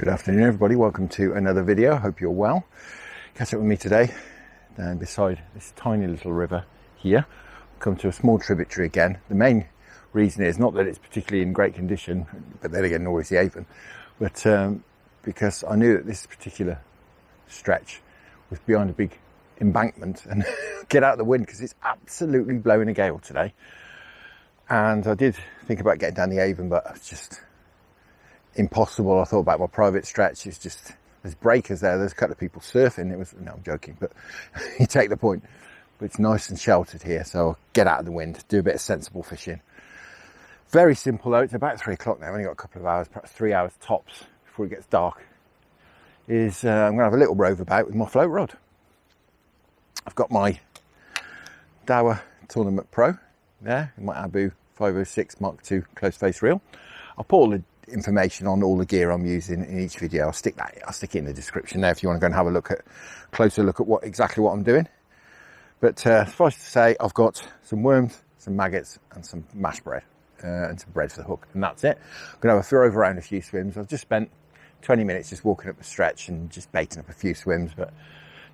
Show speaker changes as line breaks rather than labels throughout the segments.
Good afternoon everybody, welcome to another video. Hope you're well. Catch up with me today down beside this tiny little river here. Come to a small tributary again. The main reason is not that it's particularly in great condition, but then again nor is the Avon, but because I knew that this particular stretch was behind a big embankment and get out of the wind because it's absolutely blowing a gale today. And I did think about getting down the Avon, but it's just impossible. I thought about my private stretch. It's just, there's breakers there, there's a couple of people surfing. It was, no, I'm joking, but you take the point. But it's nice and sheltered here, so I'll get out of the wind, do a bit of sensible fishing. Very simple though. It's about 3 o'clock now. I've only got a couple of hours, perhaps 3 hours tops before it gets dark. I'm gonna have a little rove about with my float rod. I've got my Daiwa Tournament Pro there, my Abu 506 Mark II close face reel. I'll put all the information on all the gear I'm using in each video. I'll stick it in the description there if you want to go and have a closer look at exactly what I'm doing. But suffice to say, I've got some worms, some maggots and some mash bread and some bread for the hook, and that's it. I'm gonna have a throw around a few swims. I've just spent 20 minutes just walking up the stretch and just baiting up a few swims, but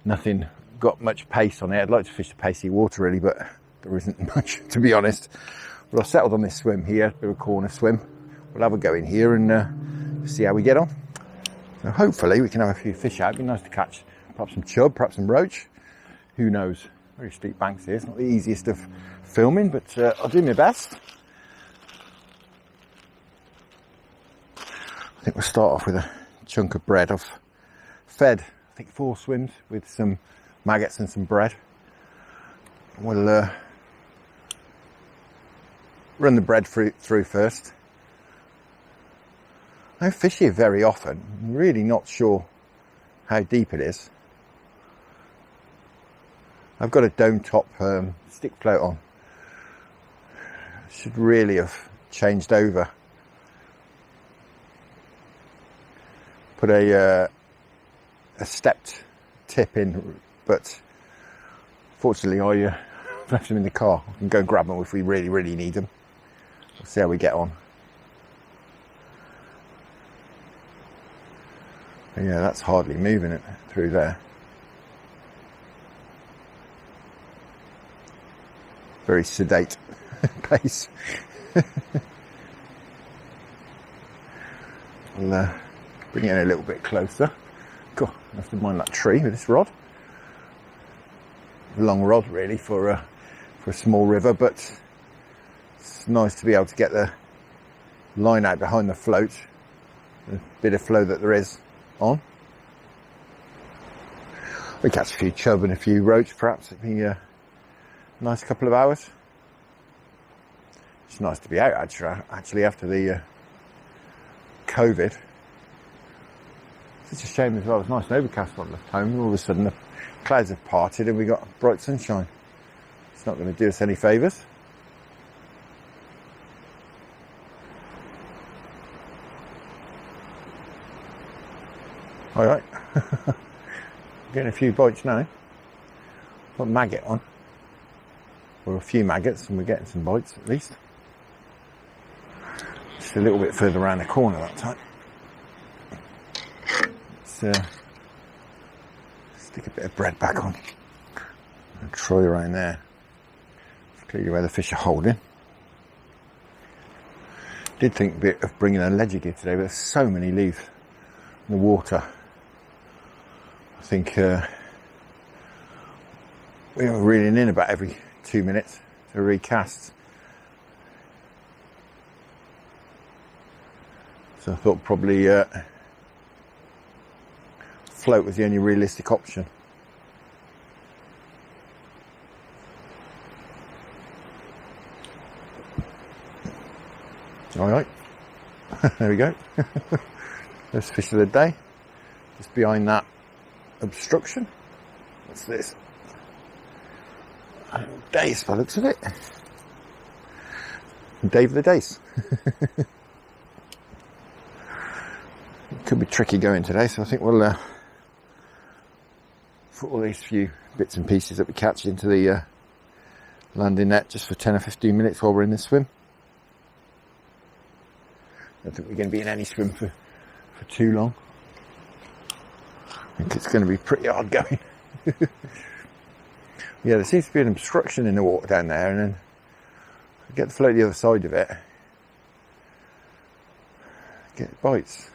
nothing got much pace on it. I'd like to fish the pacey water really, but there isn't much, to be honest. But I've settled on this swim here, a bit of a corner swim. We'll have a go in here and see how we get on. So hopefully we can have a few fish out. It'd be nice to catch perhaps some chub, perhaps some roach. Who knows? Very steep banks here. It's not the easiest of filming, but I'll do my best. I think we'll start off with a chunk of bread. I've fed, I think, 4 swims with some maggots and some bread. We'll run the bread through first. I don't fish here very often. I'm really not sure how deep it is. I've got a dome top stick float on. Should really have changed over. Put a stepped tip in, but fortunately I left them in the car. I can go and grab them if we really need them. We'll see how we get on. Yeah, that's hardly moving it through there. Very sedate pace. I'll bring it in a little bit closer. God, I have to mind that tree with this rod. Long rod really for a small river, but it's nice to be able to get the line out behind the float. The bit of flow that there is on. We catch a few chub and a few roach perhaps. It'd be a nice couple of hours. It's nice to be out actually after the COVID. It's a shame as well. It's nice and overcast on the home, and all of a sudden the clouds have parted and we got bright sunshine. It's not going to do us any favours. Alright, getting a few bites now. Got a maggot on, or a few maggots, and we're getting some bites at least. Just a little bit further around the corner that time. Let's stick a bit of bread back on and try around there. It's clearly where the fish are holding. Did think a bit of bringing a ledger gear today, but there's so many leaves in the water. I think we are reeling in about every 2 minutes to recast. So I thought probably float was the only realistic option. Alright, there we go. First fish of the day, just behind that obstruction. What's this? Dace by the looks of it. Dave the Dace. Could be tricky going today, so I think we'll put all these few bits and pieces that we catch into the landing net just for 10 or 15 minutes while we're in this swim. I don't think we're going to be in any swim for too long. think it's going to be pretty hard going. Yeah, there seems to be an obstruction in the water down there, and then I get the float the other side of it, get bites.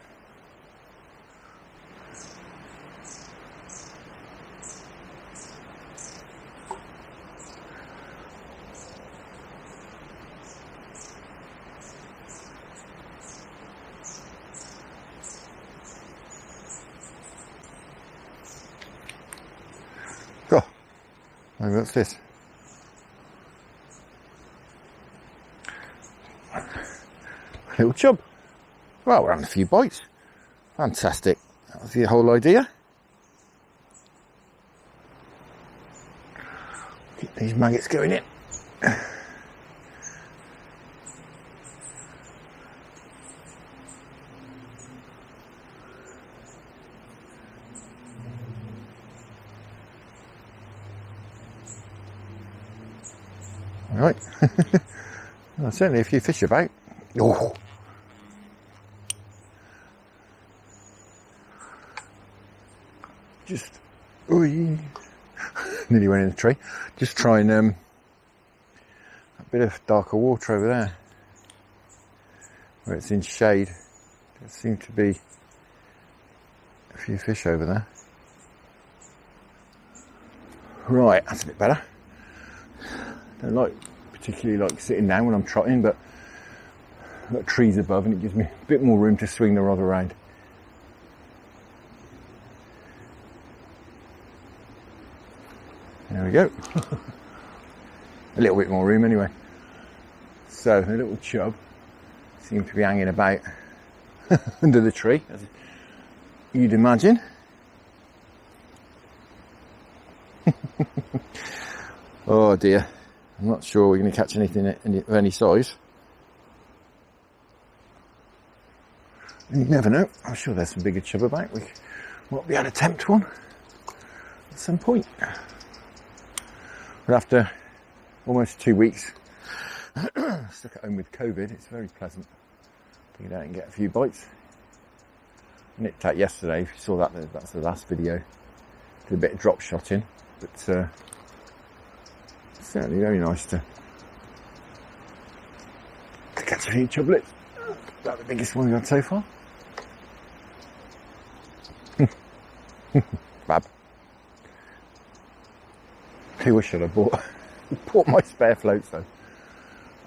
Oh, what's this? Little chub. Well, we're having a few bites. Fantastic. That was the whole idea. Get these maggots going in. Right. Well, certainly a few fish about. Oh. Just, nearly went in the tree. Just trying a bit of darker water over there, where it's in shade. There seem to be a few fish over there. Right, that's a bit better. Don't particularly like sitting down when I'm trotting, but I've got trees above and it gives me a bit more room to swing the rod around. There we go. A little bit more room anyway. So the little chub seems to be hanging about under the tree, as you'd imagine. Oh dear. I'm not sure we're going to catch anything of any size. And you never know. I'm sure there's some bigger chub about. We might be able to tempt one at some point. But after almost 2 weeks stuck at home with COVID, it's very pleasant to get out and get a few bites. I nipped out yesterday. If you saw that, that's the last video. Did a bit of drop shotting, but certainly very nice to catch a few chublets. About the biggest one we've had so far. Bab. I wish I'd have bought my spare floats though.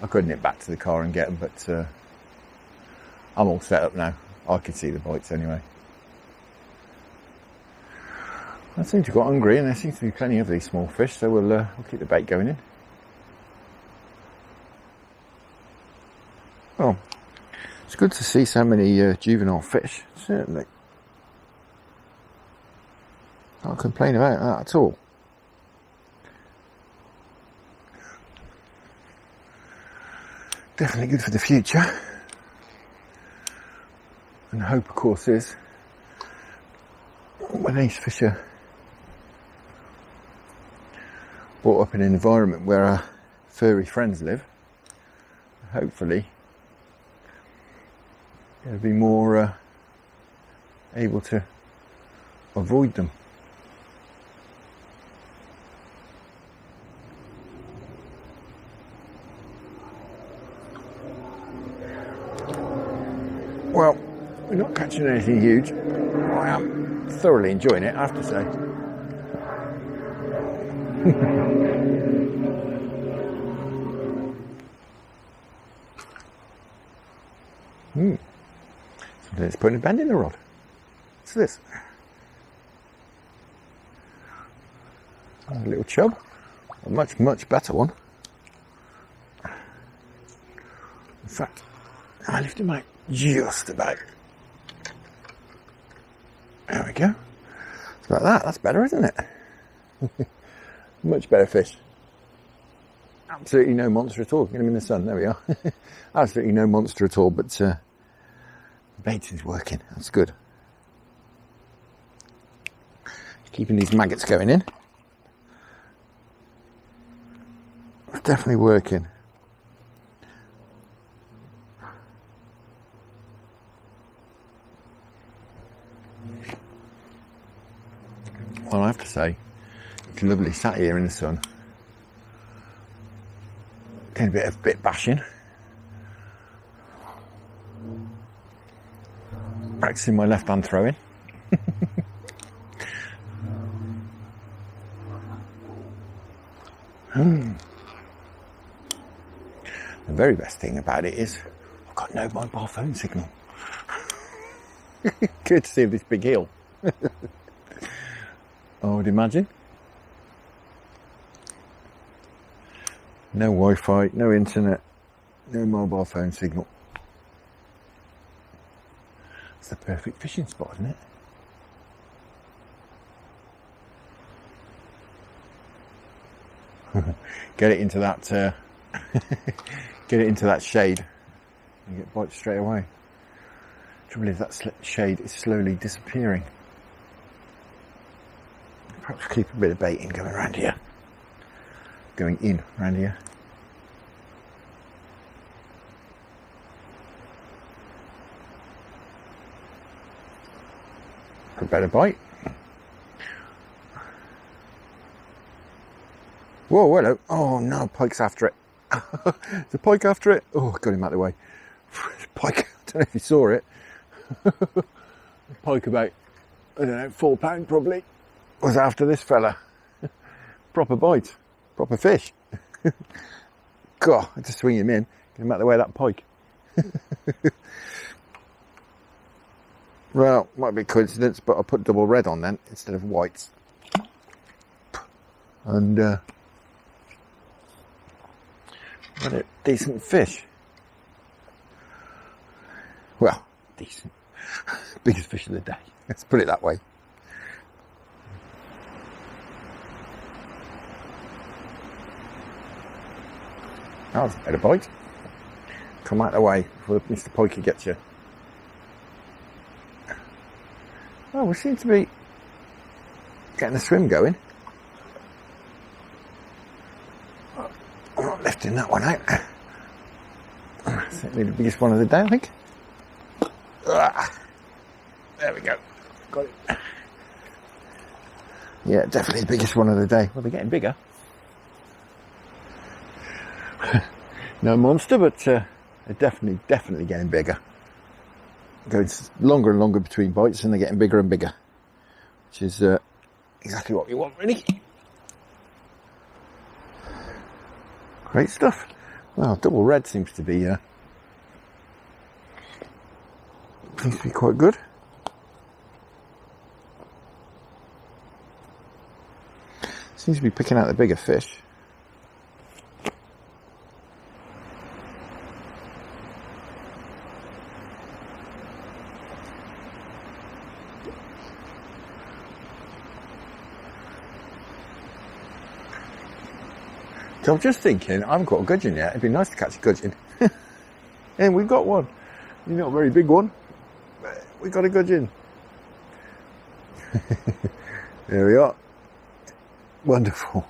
I could nip back to the car and get them, but I'm all set up now. I can see the bites anyway. I seem to have got hungry, and there seems to be plenty of these small fish, so we'll keep the bait going in. Well, it's good to see so many juvenile fish, certainly. Can't complain about that at all. Definitely good for the future. And the hope, of course, is when these fish are brought up in an environment where our furry friends live, hopefully they'll be more able to avoid them. Well, we're not catching anything huge. I am thoroughly enjoying it, I have to say. Something that's putting a bend in the rod. What's this? A little chub. A much, much better one. In fact, I lift him out just about. There we go. It's like that. That's better, isn't it? Much better fish. Absolutely no monster at all. Get him in the sun. There we are. Absolutely no monster at all, but the bait is working. That's good. Keeping these maggots going in. It's definitely working. Well, I have to say, it's lovely sat here in the sun. Getting a bit bashing. Practicing my left hand throwing. The very best thing about it is I've got no mobile phone signal. Courtesy of this big hill. I would imagine. No Wi-Fi, no internet, no mobile phone signal. It's the perfect fishing spot, isn't it? Get it into that get it into that shade and get bites straight away. Trouble is that shade is slowly disappearing. Perhaps keep a bit of bait in going around here. Going in around here. For a better bite. Whoa, hello. Oh no, pike's after it. The pike after it. Oh, got him out of the way. Pike, I don't know if you saw it. Pike about, I don't know, £4 probably, was after this fella. Proper bite, proper fish. God, I just swing him in, get him out of the way of that pike. Well, might be a coincidence, but I put double red on then instead of whites. And what a decent fish. Well, decent. Biggest fish of the day. Let's put it that way. That was a better bite. Come out of the way before Mr. Pikey gets you. Oh, we seem to be getting the swim going. I'm not lifting that one out. Certainly the biggest one of the day, I think. There we go. Got it. Yeah, definitely the biggest one of the day. Well, they're getting bigger. No monster, but they're definitely getting bigger. Goes longer and longer between bites, and they're getting bigger and bigger, which is exactly what we want, really. Great stuff. Well, double red seems to be quite good. Seems to be picking out the bigger fish. So I'm just thinking, I haven't got a gudgeon yet. It'd be nice to catch a gudgeon. And we've got one. You're not a very big one, but we got a gudgeon. There we are. Wonderful.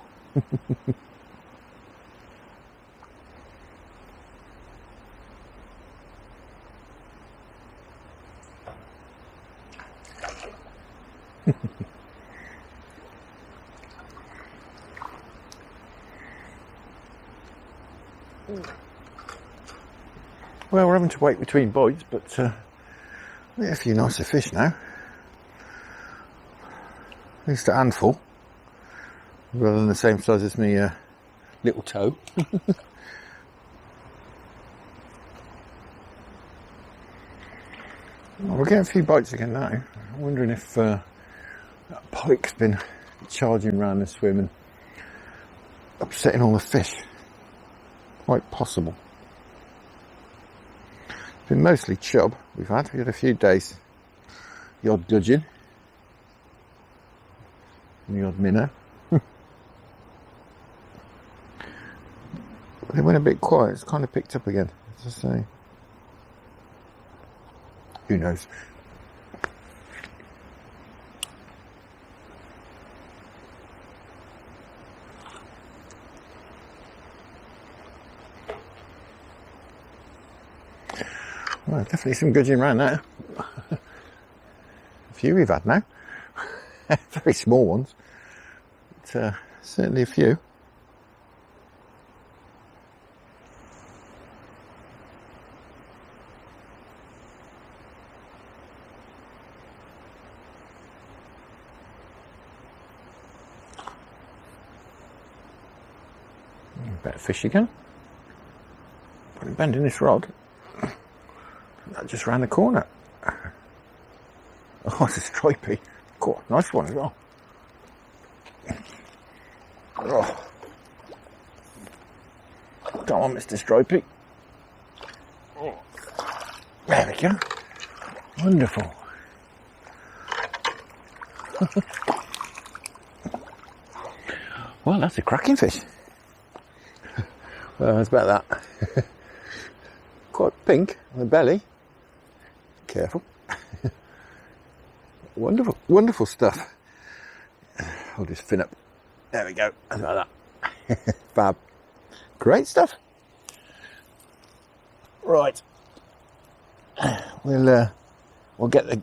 Well, we're having to wait between bites, but we get a few nicer fish now. At least a handful, rather than the same size as me little toe. Well, we're getting a few bites again now. I'm wondering if that pike's been charging around the swim and upsetting all the fish. Quite possible. It's been mostly chub we've had. We had a few days. The odd gudgeon. And the odd minnow. It went a bit quiet. It's kind of picked up again, as I say. Who knows? Well, definitely some gudgeon around there. A few we've had now. Very small ones, but certainly a few. Better fish again. Probably bending this rod. That just round the corner. Oh, it's a stripey. Cool, nice one as well. Oh. Come on, Mr. Stripey. Oh. There we go. Wonderful. Well, that's a cracking fish. Well, that's about that. Quite pink on the belly. Careful. Wonderful, wonderful stuff. Hold this fin up. There we go. That's about that. Fab. Great stuff. Right. We'll get the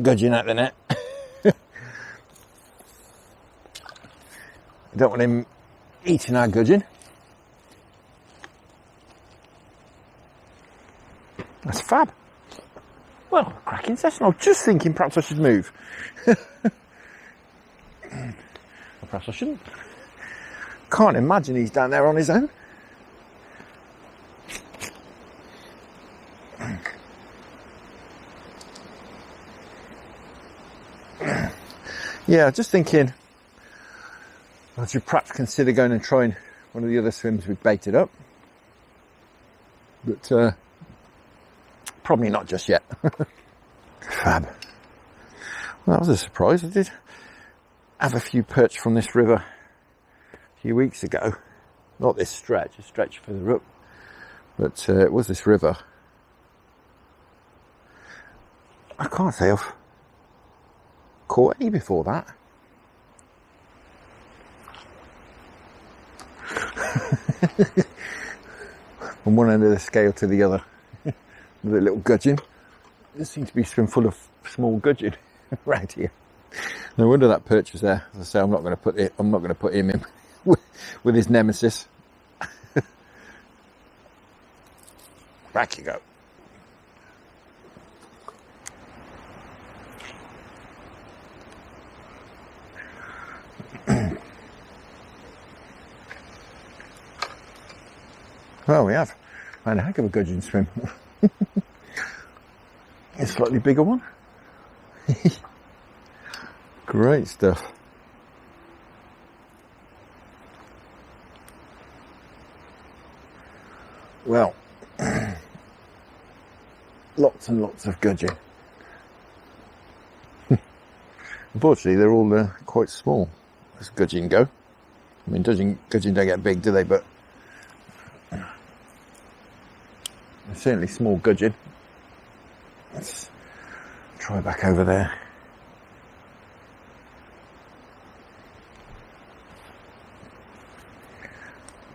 gudgeon out of the net. I don't want him eating our gudgeon. That's fab. Well, cracking session. I was just thinking perhaps I should move. Perhaps I shouldn't. Can't imagine he's down there on his own. Yeah, just thinking I should perhaps consider going and trying one of the other swims we've baited up. But probably not just yet. Fab. Well, that was a surprise. I did have a few perch from this river a few weeks ago. Not this stretch, a stretch further up. But it was this river. I can't say I've caught any before that. From one end of the scale to the other. With a little gudgeon. There seems to be swim full of small gudgeon right here. No wonder that perch was there. As I say, I'm not going to put him in with his nemesis. Back you go. Well, we have had a heck of a gudgeon swim. A slightly bigger one. Great stuff. Well, lots and lots of gudgeon. Unfortunately, they're all quite small as gudgeon go. I mean, gudgeon don't get big, do they? But certainly small gudgeon. Let's try back over there.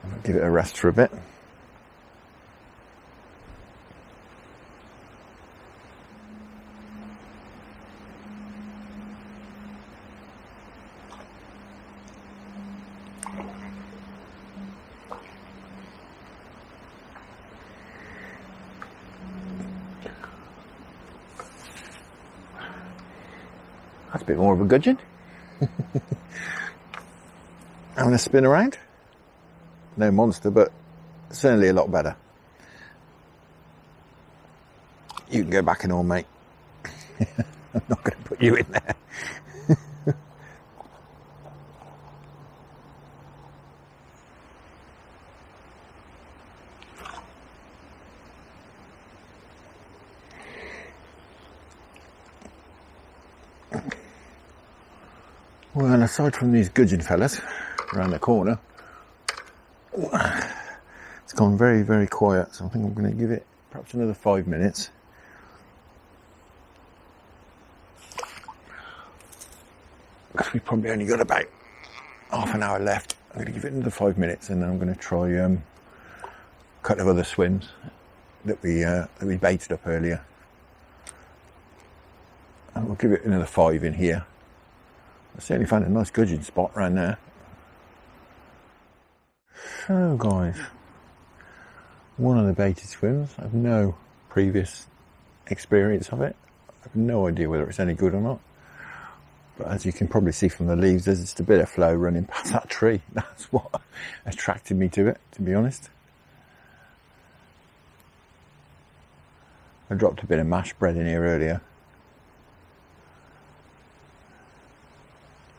I'll give it a rest for a bit. That's a bit more of a gudgeon. Having a spin around. No monster, but certainly a lot better. You can go back and all, mate. I'm not going to put you in there. Well, aside from these gudgeon fellas around the corner, it's gone very, very quiet. So I think I'm going to give it perhaps another 5 minutes. Because we've probably only got about half an hour left. I'm going to give it another 5 minutes, and then I'm going to try a couple of other swims that we baited up earlier. And we'll give it another 5 in here. I certainly found a nice gudgeon spot around there. So guys, one of the baited swims. I have no previous experience of it. I have no idea whether it's any good or not. But as you can probably see from the leaves, there's just a bit of flow running past that tree. That's what attracted me to it, to be honest. I dropped a bit of mashed bread in here earlier.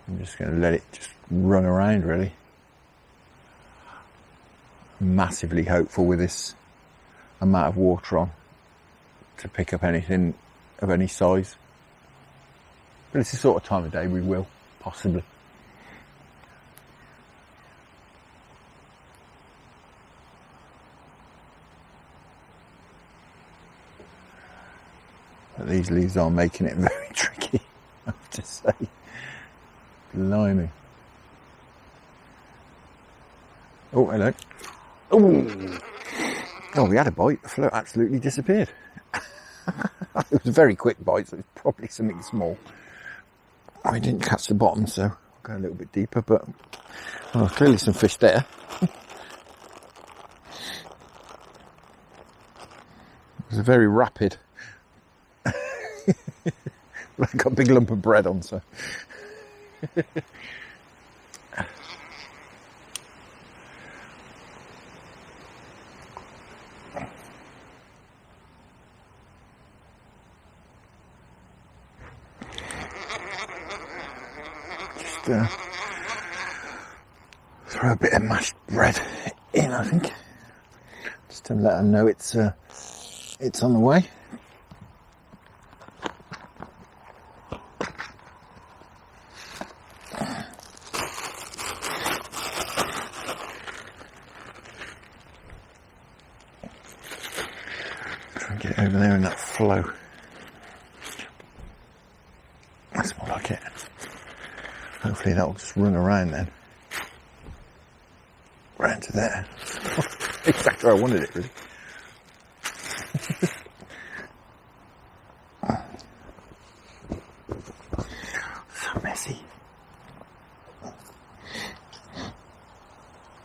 I'm just going to let it just run around, really. I'm massively hopeful with this amount of water on to pick up anything of any size. But it's the sort of time of day we will, possibly. But these leaves are making it very tricky, I have to say. Blimey. Oh, hello. Oh, we had a bite. The float absolutely disappeared. It was a very quick bite, so it's probably something small. I didn't catch the bottom, so I'll go a little bit deeper, but clearly some fish there. It was a very rapid. I got a big lump of bread on, so. Throw a bit of mashed bread in, I think, just to let them know it's on the way. Try and get it over there in that flow. That's more like it. Hopefully that'll just run around then. Round to there. Exactly where I wanted it, really. So messy.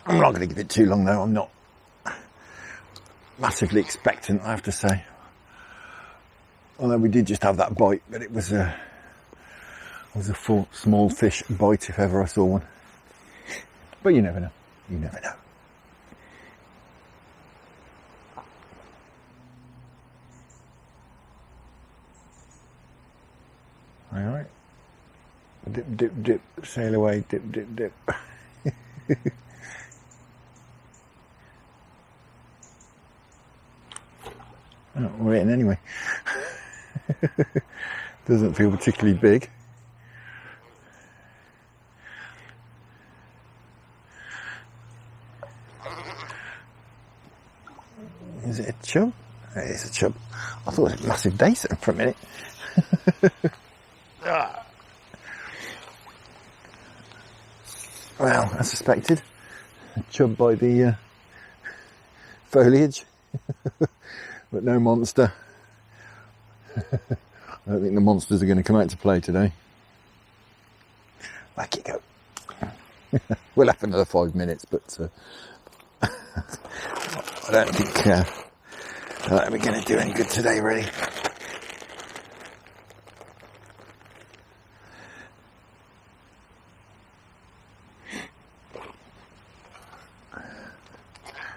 I'm not going to give it too long though. I'm not massively expectant, I have to say. Although we did just have that bite, but it was a full small fish bite if ever I saw one. But you never know. You never know. Alright. Dip, dip, dip. Sail away. Dip, dip, dip. Oh, we're in anyway. Doesn't feel particularly big. Is it a chub? It is a chub. I thought it was a massive dacer for a minute. Well, as suspected, a chub by the foliage, but no monster. I don't think the monsters are going to come out to play today. Back you go. We'll have another 5 minutes, but I don't think we're going to do any good today, really.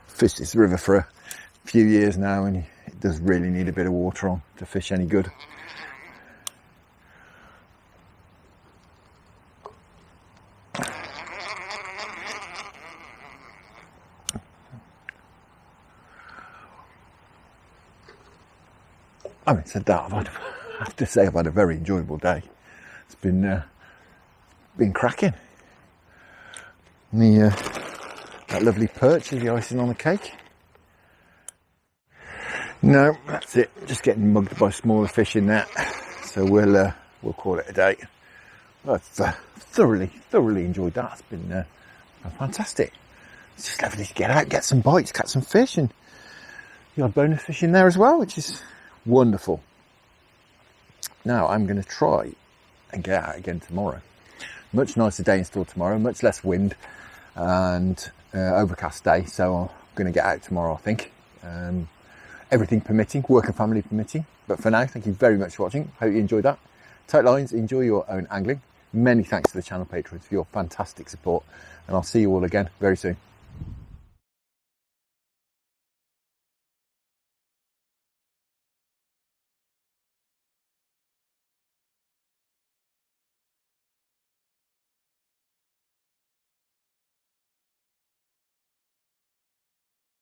Fished this river for a few years now, and it does really need a bit of water on to fish any good. Having said that, I have to say I've had a very enjoyable day. It's been cracking. And that lovely perch is the icing on the cake. No, that's it. Just getting mugged by smaller fish in that. So we'll call it a day. I've thoroughly enjoyed that. It's been fantastic. It's just lovely to get out, get some bites, catch some fish, and you got bonus fish in there as well, which is wonderful. Now I'm going to try and get out again tomorrow. Much nicer day in store tomorrow, much less wind and overcast day. So I'm going to get out tomorrow, I think. Everything permitting, work and family permitting. But for now, thank you very much for watching. Hope you enjoyed that. Tight lines, enjoy your own angling. Many thanks to the channel patrons for your fantastic support. And I'll see you all again very soon.